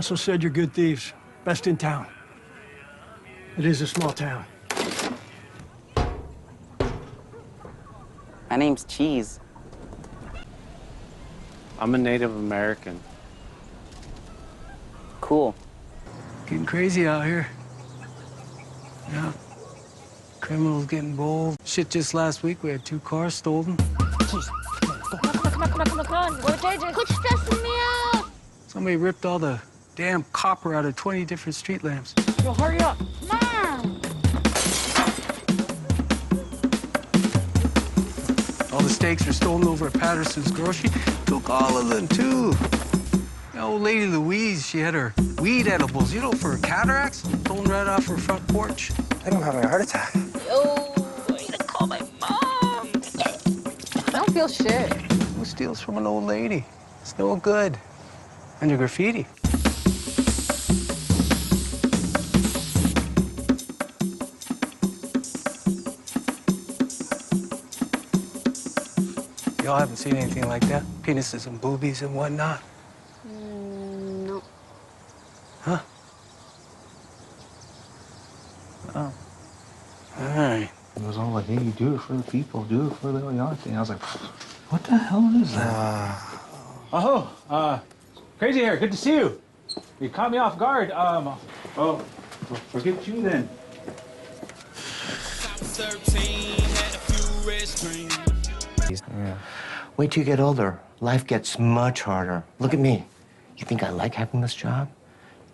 Cecil said you're good thieves. Best in town. It is a small town. My name's Cheese. I'm a Native American. Cool. Getting crazy out here. Yeah. Criminals getting bold. Shit, just last week we had 2 cars stolen. Come on. What JJ? Quit stressing me out. Somebody ripped all the damn copper out of 20 different street lamps. Yo, hurry up. Mom. All the steaks were stolen over at Patterson's grocery. Took all of them, too. The old lady Louise, she had her weed edibles, you know, for cataracts, stolen right off her front porch. I don't have a heart attack. Yo, I need to call my mom. I don't feel shit. Who steals from an old lady? It's no good. And your graffiti. Y'all haven't seen anything like that? Penises and boobies and whatnot? No. Huh? Oh. All right. It was all like, hey, you do it for the people, do it for the auntie. I was like, what the hell is that? Crazy Hair, good to see you. You caught me off guard. Oh, forget you then. Yeah. Wait till you get older. Life gets much harder. Look at me. You think I like having this job?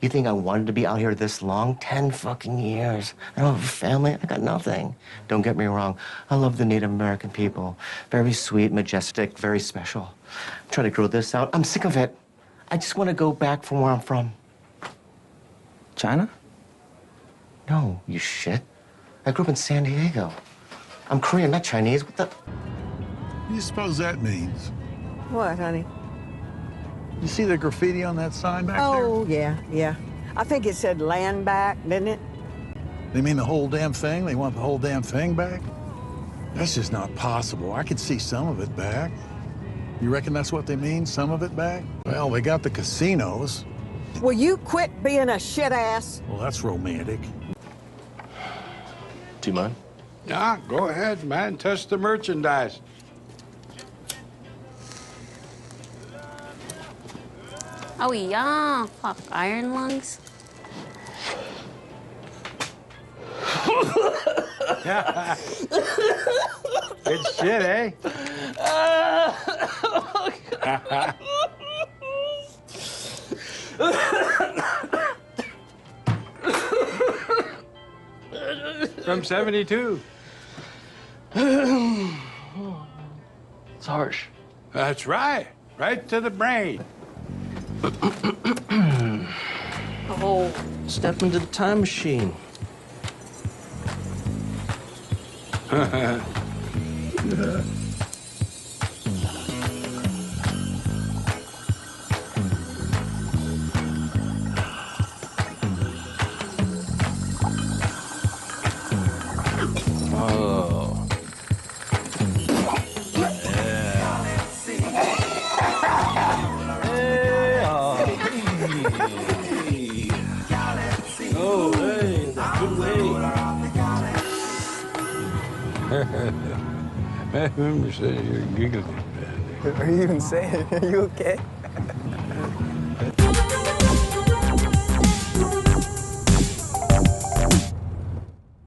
You think I wanted to be out here this long? 10 fucking years. I don't have a family. I got nothing. Don't get me wrong. I love the Native American people. Very sweet, majestic, very special. I'm trying to grow this out. I'm sick of it. I just want to go back from where I'm from. China? No, you shit. I grew up in San Diego. I'm Korean, not Chinese. What the? What do you suppose that means? What, honey? You see the graffiti on that sign back there? Oh, yeah. I think it said land back, didn't it? They mean the whole damn thing? They want the whole damn thing back? That's just not possible. I could see some of it back. You reckon that's what they mean, some of it back? Well, they got the casinos. Will you quit being a shit ass? Well, that's romantic. Do you mind? Yeah, go ahead, man. Touch the merchandise. Oh, yeah. Fuck, iron lungs. Good shit, eh? From 72. It's harsh. That's right. Right to the brain. Oh, step into the time machine. I remember saying you're giggling. Are you even saying? Are you okay?